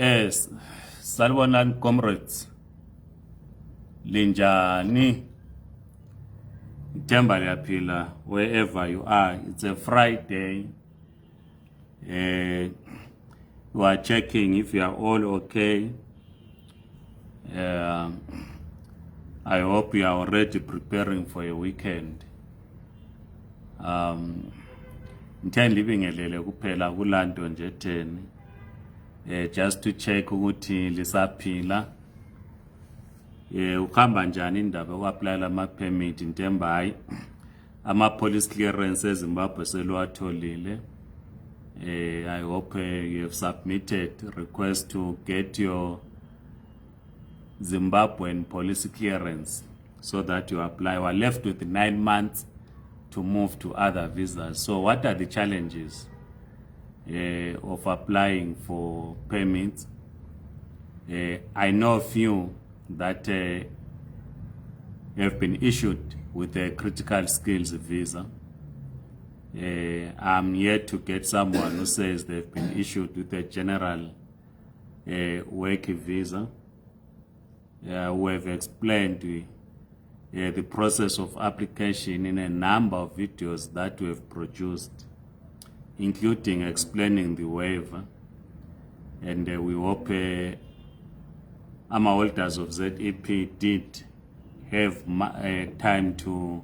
Salwanani comrades, linjani, Themba liyaphila wherever you are. It's a Friday. You are checking if you are all okay. I hope you are already preparing for a weekend. Ngithanda libingelele kuphela kulanto nje 10 just to check ukuthi lisaphila. Ukhamba njani indaba yokuapply ama permit Nthemba hayi ama police clearance eZimbabwe selwatholile. I hope you have submitted request to get your Zimbabwean police clearance so that you apply. We are left with 9 months to move to other visas. So what are the challenges of applying for permits? I know a few that have been issued with a critical skills visa. I'm yet to get someone who says they've been issued with a general work visa. We have explained the process of application in a number of videos that we have produced, including explaining the waiver. And we hope holders of ZEP did have time to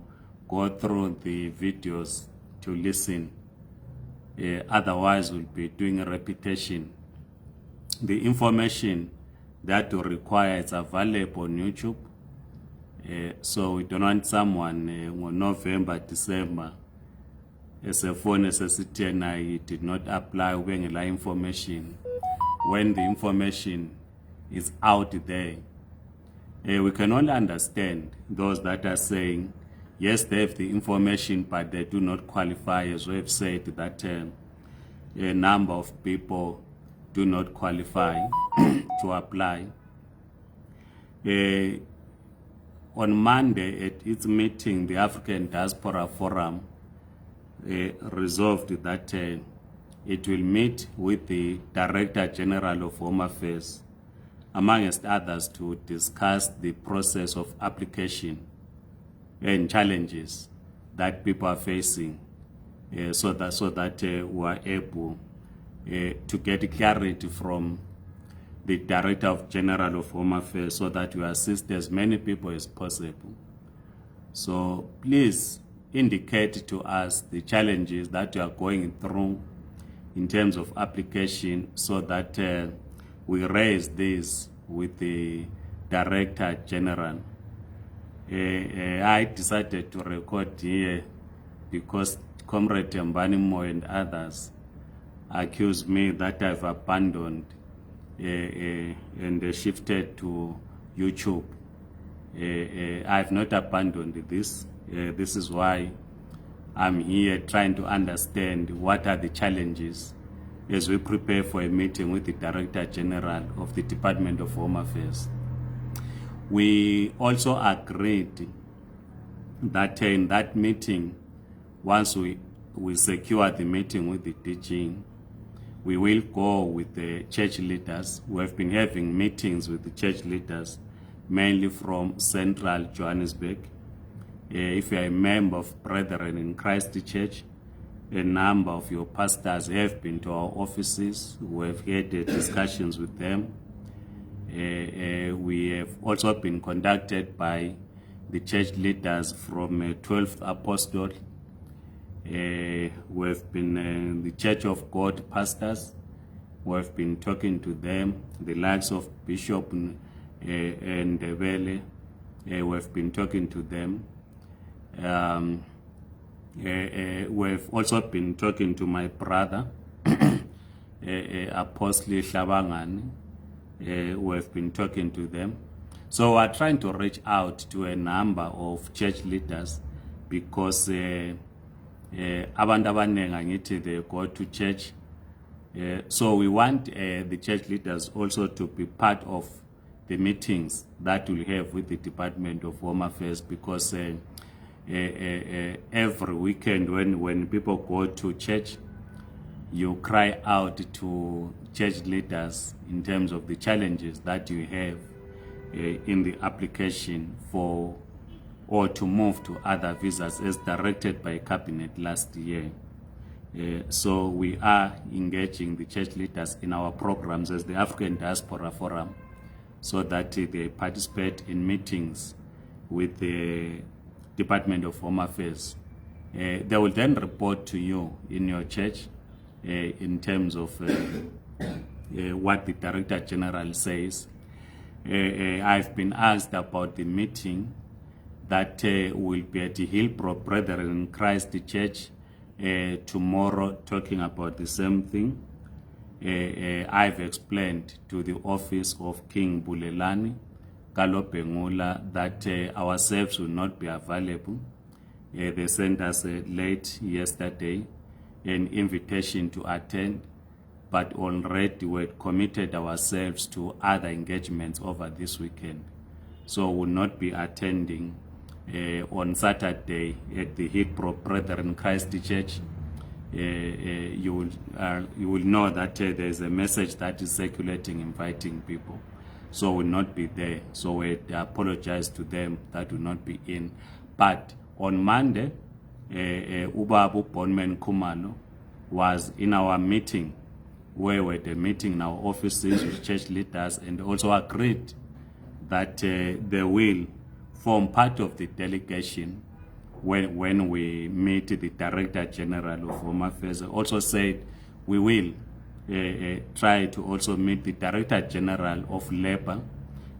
go through the videos to listen. Otherwise, we'll be doing a repetition. The information that you require is available on YouTube. So we don't want someone in November, December, as a phone necessity and I did not apply when information. When the information is out there, we can only understand those that are saying, yes, they have the information, but they do not qualify, as we have said that a number of people do not qualify to apply. On Monday at its meeting, the African Diaspora Forum resolved that it will meet with the Director General of Home Affairs, amongst others, to discuss the process of application and challenges that people are facing, so that we are able to get clarity from the Director General of Home Affairs, so that we assist as many people as possible. So please indicate to us the challenges that you are going through in terms of application, so that we raise this with the Director General. I decided to record here because Comrade Mbani and others accuse me that I've abandoned and shifted to YouTube. I've not abandoned this. This is why I'm here trying to understand what are the challenges as we prepare for a meeting with the Director General of the Department of Home Affairs. We also agreed that in that meeting, once we secure the meeting with the DG, we will go with the church leaders. We have been having meetings with the church leaders, mainly from Central Johannesburg. If you are a member of Brethren in Christ Church, a number of your pastors have been to our offices. We have had discussions with them. We have also been contacted by the church leaders from 12th Apostle. We have been the Church of God pastors. We have been talking to them, the likes of Bishop and Ndebele. We have been talking to them. We have also been talking to my brother, Apostle Shabangani. We have been talking to them. So we are trying to reach out to a number of church leaders, because abantu abaningi angithi they go to church. So we want the church leaders also to be part of the meetings that we'll have with the Department of Home Affairs, because every weekend when people go to church, you cry out to church leaders in terms of the challenges that you have in the application for or to move to other visas as directed by cabinet last year. So we are engaging the church leaders in our programs as the African Diaspora Forum so that they participate in meetings with the Department of Home Affairs. They will then report to you in your church in terms of what the Director General says. I've been asked about the meeting that will be at the Hillbrow Brethren in Christ Church tomorrow, talking about the same thing. I've explained to the office of King Bulelani Kalopengula that ourselves will not be available. They sent us late yesterday an invitation to attend, but already we committed ourselves to other engagements over this weekend. So we will not be attending on Saturday at the Hillbrow Brethren Christ Church. You will know that there is a message that is circulating, inviting people. So we will not be there. So we apologize to them that will not be in. But on Monday, Ubabu Bonman Kumalo was in our meeting, where we were meeting in our offices with church leaders, and also agreed that they will form part of the delegation when we meet the Director General of Home Affairs. Also said we will try to also meet the Director General of Labor,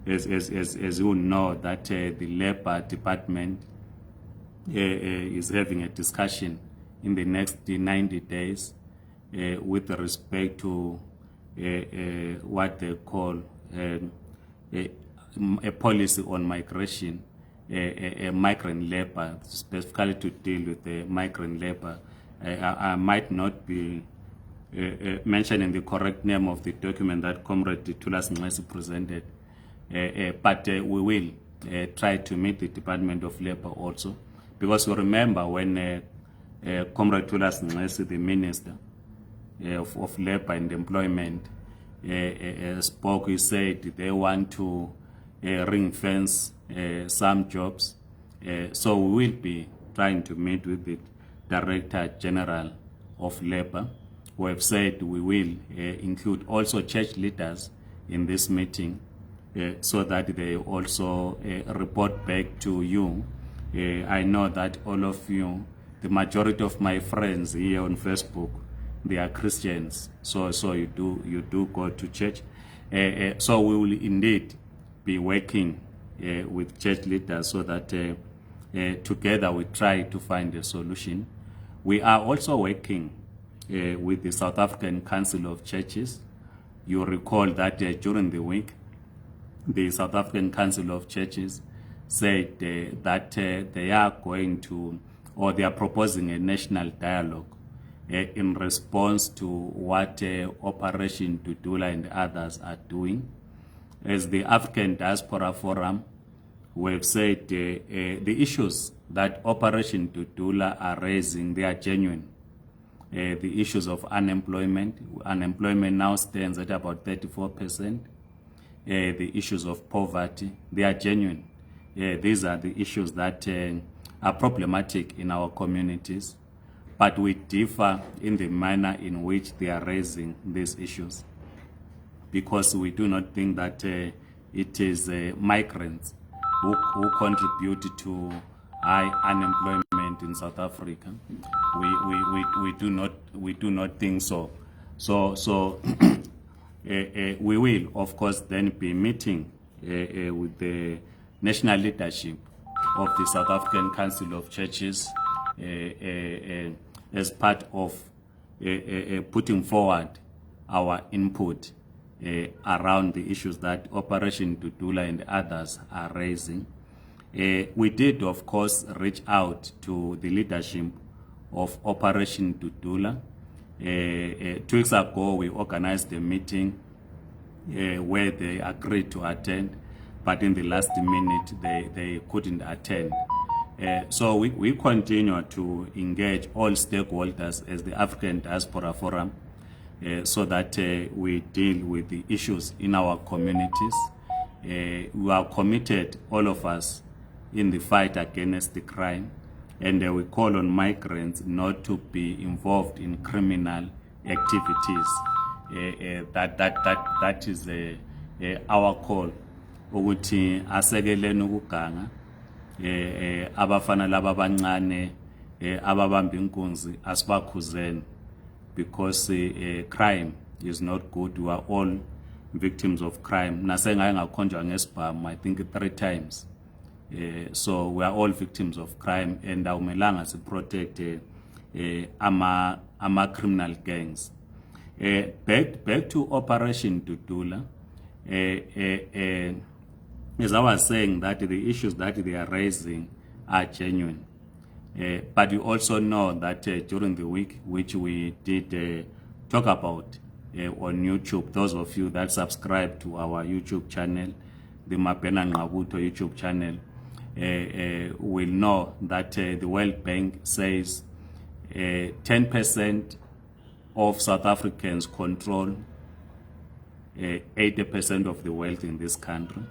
as you know that the Labor Department is having a discussion in the next 90 days with respect to what they call a policy on migration, a migrant labor, specifically to deal with the migrant labor. I might not be mentioning the correct name of the document that Comrade Tulas Ngesi presented, but we will try to meet the Department of Labor also, because we remember when Comrade Tulas Ngesi, the Minister of Labor and Employment, spoke, he said they want to ring fence some jobs. So we will be trying to meet with the Director General of Labor. We have said we will include also church leaders in this meeting so that they also report back to you. I know that all of you, the majority of my friends here on Facebook, they are Christians, so you do go to church. So we will indeed be working with church leaders so that together we try to find a solution. We are also working with the South African Council of Churches. You recall that during the week, the South African Council of Churches said that they are going to, or they are proposing a national dialogue in response to what Operation Dudula and others are doing. As the African Diaspora Forum, we have said the issues that Operation Dudula are raising, they are genuine. The issues of unemployment now stands at about 34%. The issues of poverty, they are genuine. These are the issues that are problematic in our communities, but we differ in the manner in which they are raising these issues, because we do not think that it is migrants who contribute to high unemployment in South Africa. We do not think so. So we will, of course, then be meeting with the national leadership of the South African Council of Churches as part of putting forward our input around the issues that Operation Dudula and others are raising. We did, of course, reach out to the leadership of Operation Dudula. 2 weeks ago, we organized a meeting where they agreed to attend, but in the last minute, they couldn't attend. So we continue to engage all stakeholders as the African Diaspora Forum so that we deal with the issues in our communities. We are committed, all of us, in the fight against the crime, and we call on migrants not to be involved in criminal activities. That is our call. Ukuthi asekeleni ukuganga abafana laba abancane ababamba inkunzi asibakhuzeni, because crime is not good. We are all victims of crime. Nasengaye ngakhonjwa ngesibhamu, I think 3 times. So we are all victims of crime, and awumelanga to protect ama criminal gangs. Back to Operation Dudula. As I was saying, that the issues that they are raising are genuine. But you also know that during the week, which we did talk about on YouTube, those of you that subscribe to our YouTube channel, the Mapena Ngabuto YouTube channel, will know that the World Bank says 10% of South Africans control 80% of the wealth in this country,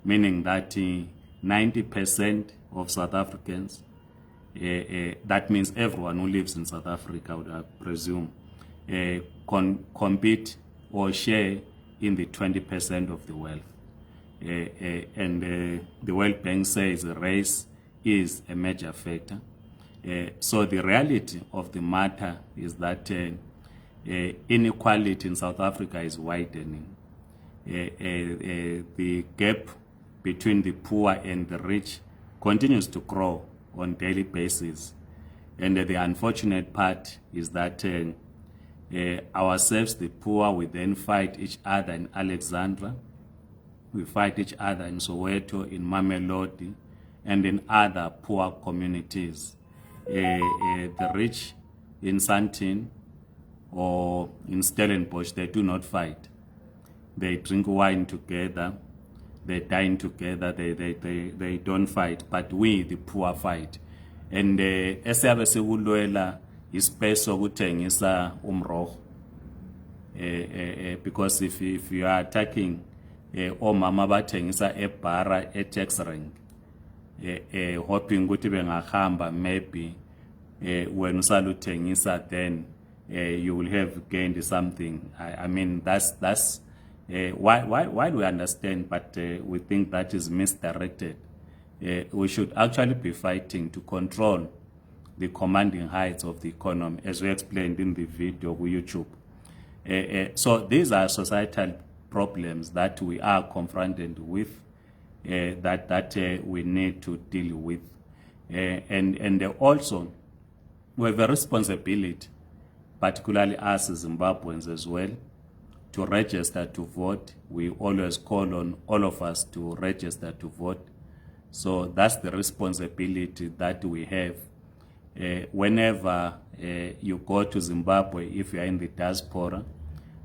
meaning that 90% of South Africans, that means everyone who lives in South Africa, would I presume, compete or share in the 20% of the wealth. And the World Bank says race is a major factor. So the reality of the matter is that inequality in South Africa is widening. The gap between the poor and the rich continues to grow on a daily basis. And the unfortunate part is that ourselves, the poor, we then fight each other in Alexandra. We fight each other in Soweto, in Mamelodi, and in other poor communities. The rich in Sandton or in Stellenbosch, they do not fight. They drink wine together, they dine together, they don't fight. But we, the poor, fight. And esiyabe sikulwela ispace sokuthengisa umrokho, because if you are attacking omama bathengisa ebhara e-tax rank, hoping ukuthi bengahamba maybe when usaluthengisa, then you will have gained something. I mean, that's why we understand, but we think that is misdirected. We should actually be fighting to control the commanding heights of the economy, as we explained in the video on YouTube. So these are societal problems that we are confronted with, that we need to deal with. And also, we have a responsibility, particularly us as Zimbabweans as well, to register to vote. We always call on all of us to register to vote. So that's the responsibility that we have. Whenever you go to Zimbabwe, if you are in the diaspora,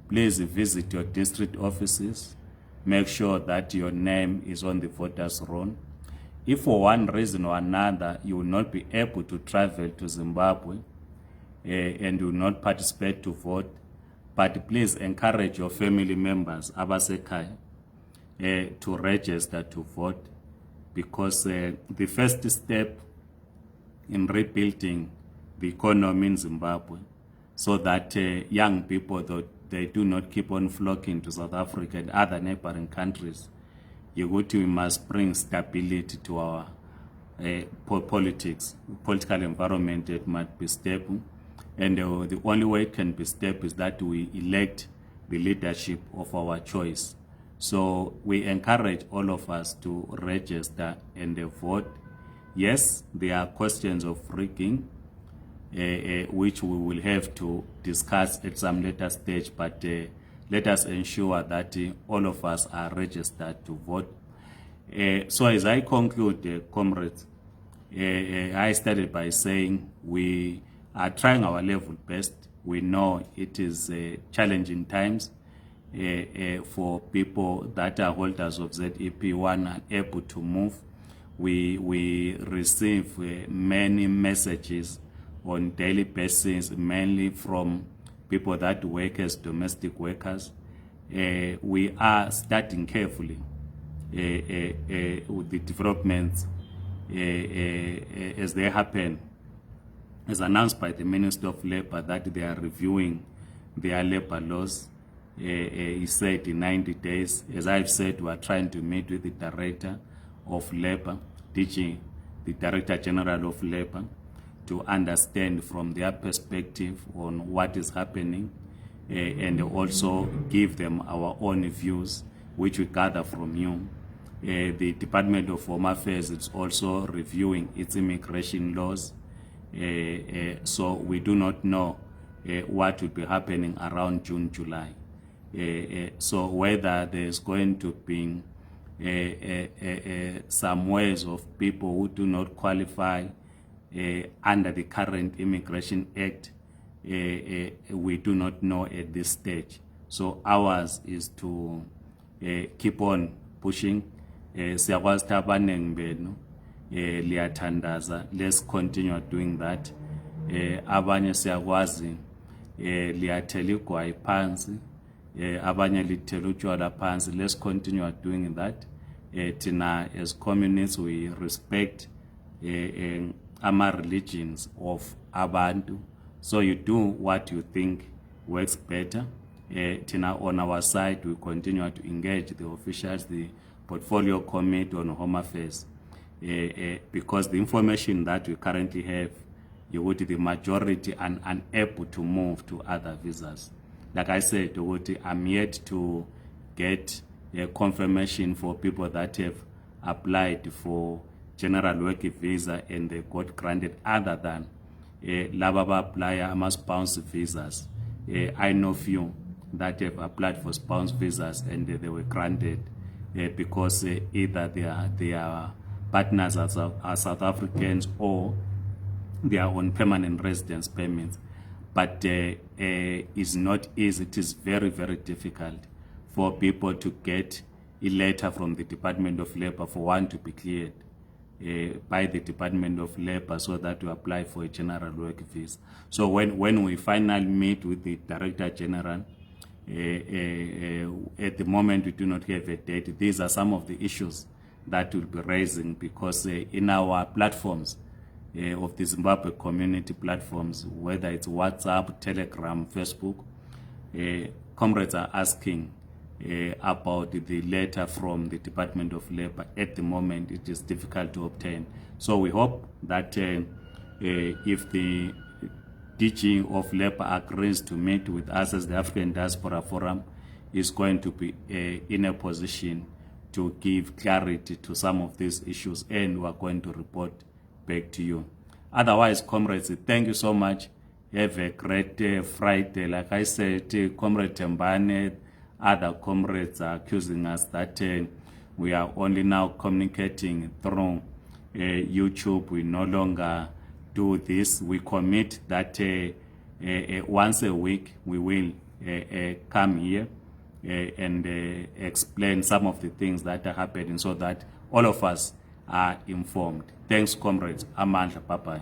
please visit your district offices. Make sure that your name is on the voters' roll. If for one reason or another you will not be able to travel to Zimbabwe and will not participate to vote, but please encourage your family members, abasekhaya, to register to vote, because the first step in rebuilding the economy in Zimbabwe, so that young people, they do not keep on flocking to South Africa and other neighboring countries, we must bring stability to our political environment. It might be stable, and the only way it can be stable is that we elect the leadership of our choice. So we encourage all of us to register and vote. Yes, there are questions of rigging, which we will have to discuss at some later stage, but let us ensure that all of us are registered to vote. So as I conclude, comrades, I started by saying we are trying our level best. We know it is challenging times for people that are holders of ZEP1 and able to move. we receive many messages on daily basis, mainly from people that work as domestic workers. We are studying carefully with the developments as they happen, as announced by the Minister of Labour that they are reviewing their labour laws. He said in 90 days. As I've said, we are trying to meet with the Director of Labour, the Director General of Labour, to understand from their perspective on what is happening, and also give them our own views, which we gather from you. The Department of Home Affairs is also reviewing its immigration laws. So we do not know what will be happening around June, July. So whether there's going to be some ways of people who do not qualify under the current Immigration Act, we do not know at this stage. So ours is to keep on pushing. Siyakwazi abaningi benu liyathandaza, let's continue doing that. Abanye siyakwazi liyathela igwayi phansi, abanye lithela utshwala phansi. Let's continue doing that. Tina as communists we respect ama religions of abantu, so you do what you think works better. Tina on our side we continue to engage the officials, the Portfolio Committee on Home Affairs, because the information that we currently have, you would the majority are unable to move to other visas. Like I said, I'm yet to get a confirmation for people that have applied for general work visa and they got granted, other than laba apply spouse visas. I know few that have applied for spouse visas and they were granted because either they are partners are South Africans or they are on permanent residence permits. But it's not easy. It is very, very difficult for people to get a letter from the Department of Labour for one to be cleared by the Department of Labour so that you apply for a general work visa. So when we finally meet with the Director General, at the moment we do not have a date. These are some of the issues that we'll be raising, because in our platforms of the Zimbabwe community platforms, whether it's WhatsApp, Telegram, Facebook, comrades are asking about the letter from the Department of Labour. At the moment, it is difficult to obtain. So we hope that if the DG of Labour agrees to meet with us as the African Diaspora Forum, is going to be in a position to give clarity to some of these issues, and we are going to report back to you. Otherwise, comrades, thank you so much. Have a great Friday. Like I said, Comrade Tembane, other comrades are accusing us that we are only now communicating through YouTube. We no longer do this. We commit that once a week we will come here and explain some of the things that are happening so that all of us are informed. Thanks, comrades. Amandla. Bye-bye.